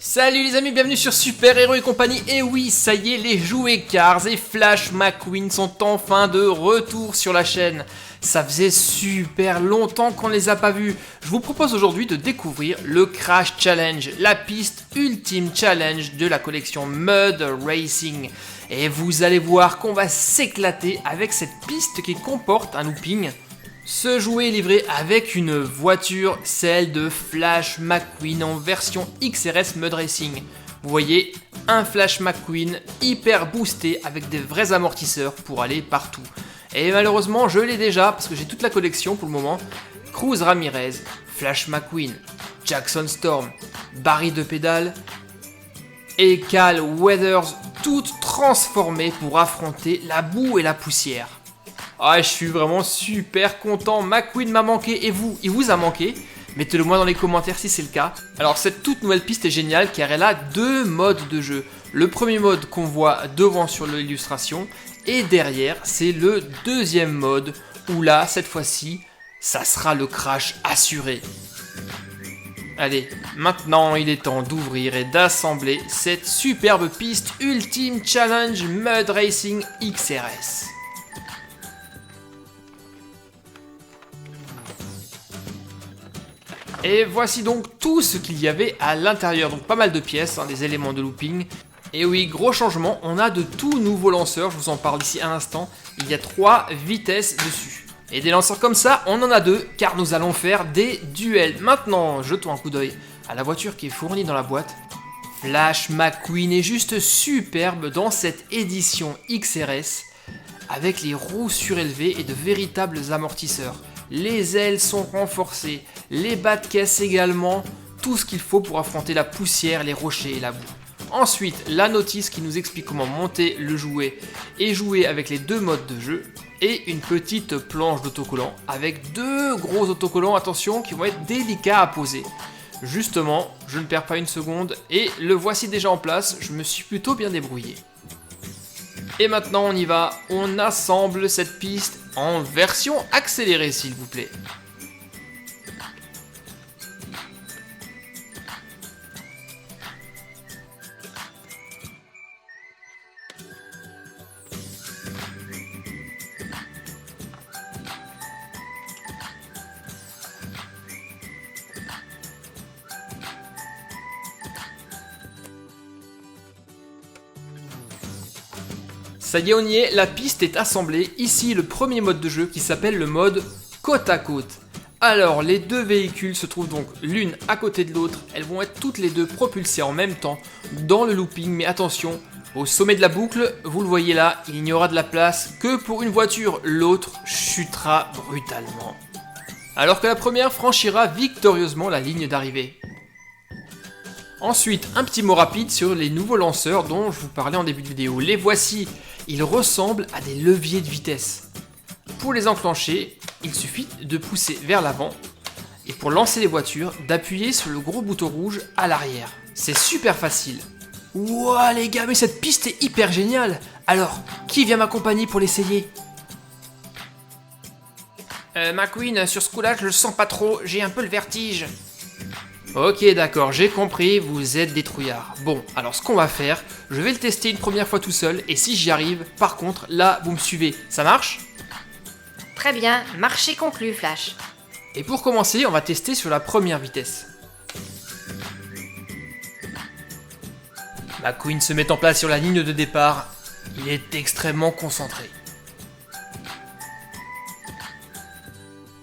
Salut les amis, bienvenue sur Super Héros et compagnie. Et oui, ça y est, les jouets Cars et Flash McQueen sont enfin de retour sur la chaîne. Ça faisait super longtemps qu'on ne les a pas vus. Je vous propose aujourd'hui de découvrir le Crash Challenge, la piste ultime challenge de la collection Mud Racing. Et vous allez voir qu'on va s'éclater avec cette piste qui comporte un looping. Ce jouet est livré avec une voiture, celle de Flash McQueen en version XRS Mud Racing. Vous voyez, un Flash McQueen hyper boosté avec des vrais amortisseurs pour aller partout. Et malheureusement, je l'ai déjà parce que j'ai toute la collection pour le moment. Cruz Ramirez, Flash McQueen, Jackson Storm, Barry de pédale et Cal Weathers, toutes transformées pour affronter la boue et la poussière. Ah, je suis vraiment super content, McQueen m'a manqué et vous, il vous a manqué? Mettez-le moi dans les commentaires si c'est le cas. Alors cette toute nouvelle piste est géniale car elle a deux modes de jeu. Le premier mode qu'on voit devant sur l'illustration et derrière c'est le deuxième mode où là cette fois-ci ça sera le crash assuré. Allez, maintenant il est temps d'ouvrir et d'assembler cette superbe piste Ultime Challenge Mud Racing XRS. Et voici donc tout ce qu'il y avait à l'intérieur, donc pas mal de pièces, des éléments de looping. Et oui, gros changement, on a de tout nouveaux lanceurs, je vous en parle ici un instant. Il y a 3 vitesses dessus. Et des lanceurs comme ça, on en a 2, car nous allons faire des duels. Maintenant, jetons un coup d'œil à la voiture qui est fournie dans la boîte. Flash McQueen est juste superbe dans cette édition XRS, avec les roues surélevées et de véritables amortisseurs. Les ailes sont renforcées, les bas de caisse également, tout ce qu'il faut pour affronter la poussière, les rochers et la boue. Ensuite, la notice qui nous explique comment monter le jouet et jouer avec les deux modes de jeu. Et une petite planche d'autocollants avec 2 gros autocollants, attention, qui vont être délicats à poser. Justement, je ne perds pas une seconde et le voici déjà en place, je me suis plutôt bien débrouillé. Et maintenant on y va, on assemble cette piste en version accélérée s'il vous plaît. Ça y est, on y est, la piste est assemblée. Ici, le premier mode de jeu qui s'appelle le mode côte à côte. Alors, les deux véhicules se trouvent donc l'une à côté de l'autre. Elles vont être toutes les deux propulsées en même temps dans le looping. Mais attention, au sommet de la boucle, vous le voyez là, il n'y aura de la place que pour une voiture. L'autre chutera brutalement. Alors que la première franchira victorieusement la ligne d'arrivée. Ensuite, un petit mot rapide sur les nouveaux lanceurs dont je vous parlais en début de vidéo. Les voici, ils ressemblent à des leviers de vitesse. Pour les enclencher, il suffit de pousser vers l'avant et pour lancer les voitures, d'appuyer sur le gros bouton rouge à l'arrière. C'est super facile. Wouah les gars, mais cette piste est hyper géniale. Alors, qui vient m'accompagner pour l'essayer? McQueen, sur ce coup-là, je le sens pas trop, j'ai un peu le vertige. Ok d'accord, j'ai compris, vous êtes des trouillards. Bon, alors ce qu'on va faire, je vais le tester une première fois tout seul, et si j'y arrive, par contre, là, vous me suivez. Ça marche? Très bien, marché conclu, Flash. Et pour commencer, on va tester sur la première vitesse. McQueen se met en place sur la ligne de départ. Il est extrêmement concentré.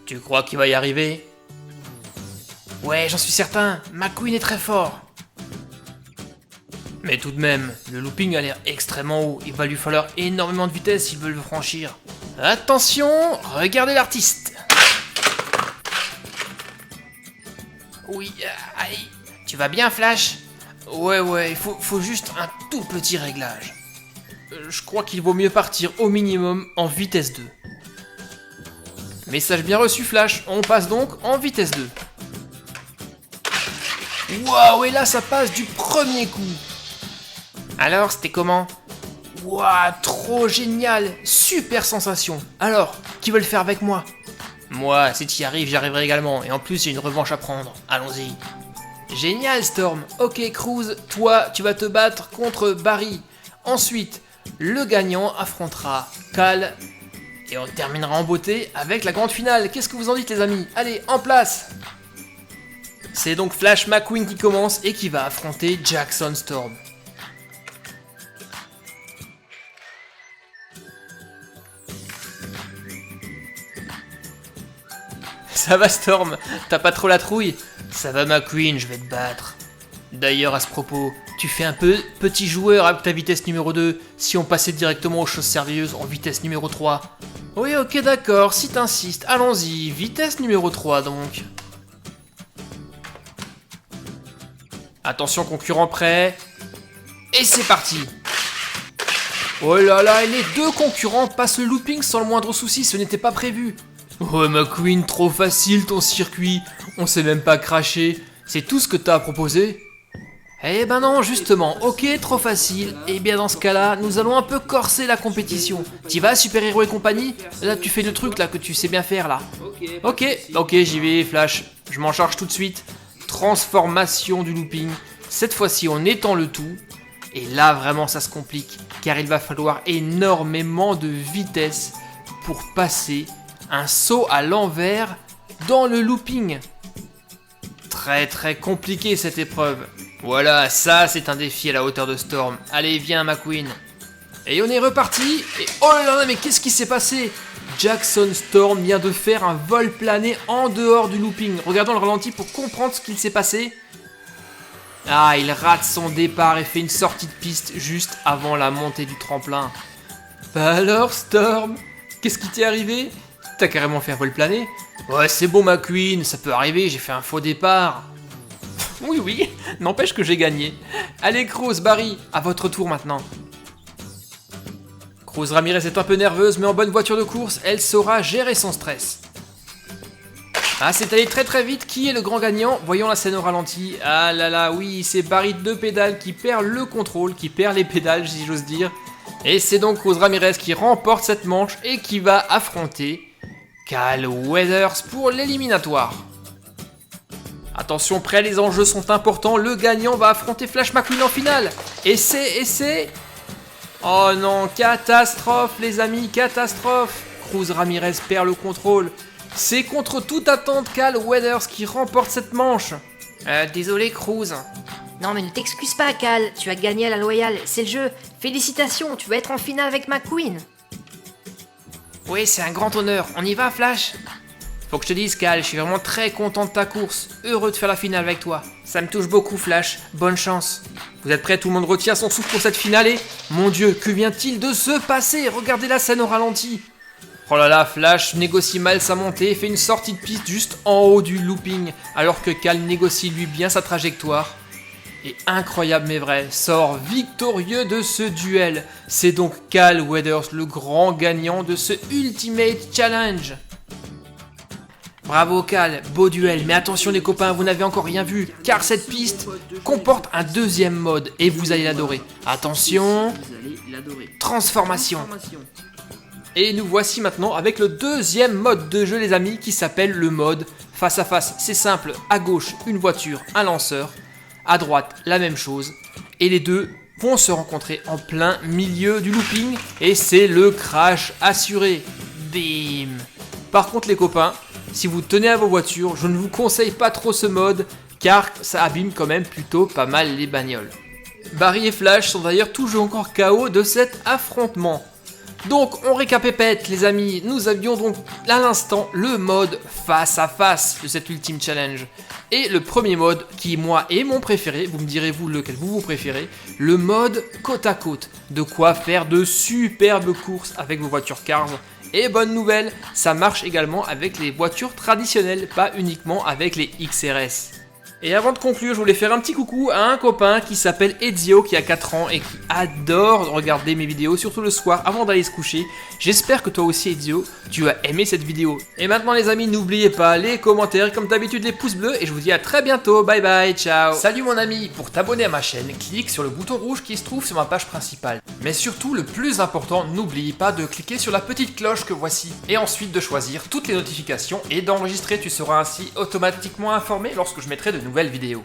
Tu crois qu'il va y arriver? Ouais, j'en suis certain, McQueen est très fort. Mais tout de même, le looping a l'air extrêmement haut, il va lui falloir énormément de vitesse s'il veut le franchir. Attention, regardez l'artiste. Oui, aïe. Tu vas bien, Flash? Ouais, il faut juste un tout petit réglage. Je crois qu'il vaut mieux partir au minimum en vitesse 2. Message bien reçu, Flash, on passe donc en vitesse 2. Waouh, et là ça passe du premier coup. Alors, c'était comment? Waouh, trop génial, super sensation. Alors, qui veut le faire avec moi? Moi, si tu y arrives, j'y arriverai également, et en plus j'ai une revanche à prendre. Allons-y. Génial Storm. Ok Cruz, toi tu vas te battre contre Barry. Ensuite, le gagnant affrontera Cal. Et on terminera en beauté avec la grande finale. Qu'est-ce que vous en dites les amis? Allez, en place! C'est donc Flash McQueen qui commence et qui va affronter Jackson Storm. Ça va Storm? T'as pas trop la trouille? Ça va McQueen, je vais te battre. D'ailleurs à ce propos, tu fais un peu petit joueur avec ta vitesse numéro 2 si on passait directement aux choses sérieuses en vitesse numéro 3. Oui ok d'accord, si t'insistes, allons-y, vitesse numéro 3 donc. Attention concurrent prêt. Et c'est parti. Oh là là, et les deux concurrents passent le looping sans le moindre souci, ce n'était pas prévu. Oh McQueen, trop facile ton circuit, on sait même pas cracher, c'est tout ce que t'as à proposer? Eh ben non, justement, ok, trop facile, et bien dans ce cas-là, nous allons un peu corser la compétition. T'y vas, Super Héros et compagnie? Là, tu fais le truc là que tu sais bien faire là. Ok, j'y vais, Flash, je m'en charge tout de suite. Transformation du looping, cette fois-ci on étend le tout, et là vraiment ça se complique, car il va falloir énormément de vitesse pour passer un saut à l'envers dans le looping. Très compliqué cette épreuve. Voilà, ça c'est un défi à la hauteur de Storm. Allez, viens McQueen. Et on est reparti. Et oh là là, mais qu'est-ce qui s'est passé? Jackson Storm vient de faire un vol plané en dehors du looping. Regardons le ralenti pour comprendre ce qu'il s'est passé. Ah, il rate son départ et fait une sortie de piste juste avant la montée du tremplin. Bah alors Storm, qu'est-ce qui t'est arrivé? T'as carrément fait un vol plané? Ouais, c'est bon McQueen, ça peut arriver, j'ai fait un faux départ. Oui, n'empêche que j'ai gagné. Allez Cruz, Barry, à votre tour maintenant. Cruz Ramirez est un peu nerveuse, mais en bonne voiture de course, elle saura gérer son stress. Ah, c'est allé très vite, qui est le grand gagnant? Voyons la scène au ralenti. Ah là là, oui, c'est Barry de pédales qui perd le contrôle, qui perd les pédales, si j'ose dire. Et c'est donc Cruz Ramirez qui remporte cette manche et qui va affronter Cal Weathers pour l'éliminatoire. Attention, prêt, les enjeux sont importants, le gagnant va affronter Flash McQueen en finale. Et c'est... Oh non, catastrophe les amis, catastrophe. Cruz Ramirez perd le contrôle. C'est contre toute attente Cal Weathers qui remporte cette manche. Désolé Cruz. Non mais ne t'excuse pas Cal, tu as gagné à la loyale, c'est le jeu. Félicitations, tu vas être en finale avec McQueen. Oui, c'est un grand honneur, on y va Flash? Faut que je te dise Cal, je suis vraiment très content de ta course, heureux de faire la finale avec toi. Ça me touche beaucoup Flash, bonne chance. Vous êtes prêts? Tout le monde retient son souffle pour cette finale et... Mon Dieu, que vient-il de se passer? Regardez la scène au ralenti. Oh là là, Flash négocie mal sa montée et fait une sortie de piste juste en haut du looping, alors que Cal négocie lui bien sa trajectoire. Et incroyable mais vrai, sort victorieux de ce duel. C'est donc Cal Weathers, le grand gagnant de ce Ultimate Challenge. Bravo Cal, beau duel, mais attention les copains, vous n'avez encore rien vu, car cette piste comporte un deuxième mode et vous allez l'adorer. Attention, transformation. Et nous voici maintenant avec le deuxième mode de jeu les amis, qui s'appelle le mode face à face. C'est simple, à gauche une voiture, un lanceur, à droite la même chose, et les deux vont se rencontrer en plein milieu du looping, et c'est le crash assuré. Bim. Par contre les copains, si vous tenez à vos voitures, je ne vous conseille pas trop ce mode, car ça abîme quand même plutôt pas mal les bagnoles. Barry et Flash sont d'ailleurs toujours encore KO de cet affrontement. Donc on récapépète les amis, nous avions donc à l'instant le mode face à face de cet Ultimate Challenge. Et le premier mode qui moi est mon préféré, vous me direz vous lequel vous préférez, le mode côte à côte. De quoi faire de superbes courses avec vos voitures Cars. Et bonne nouvelle, ça marche également avec les voitures traditionnelles, pas uniquement avec les XRS. Et avant de conclure, je voulais faire un petit coucou à un copain qui s'appelle Ezio, qui a 4 ans et qui adore regarder mes vidéos, surtout le soir avant d'aller se coucher. J'espère que toi aussi Ezio, tu as aimé cette vidéo. Et maintenant les amis, n'oubliez pas les commentaires, comme d'habitude les pouces bleus, et je vous dis à très bientôt, bye bye, ciao. Salut mon ami, pour t'abonner à ma chaîne, clique sur le bouton rouge qui se trouve sur ma page principale. Mais surtout, le plus important, n'oublie pas de cliquer sur la petite cloche que voici, et ensuite de choisir toutes les notifications et d'enregistrer, tu seras ainsi automatiquement informé lorsque je mettrai de nouvelles vidéos.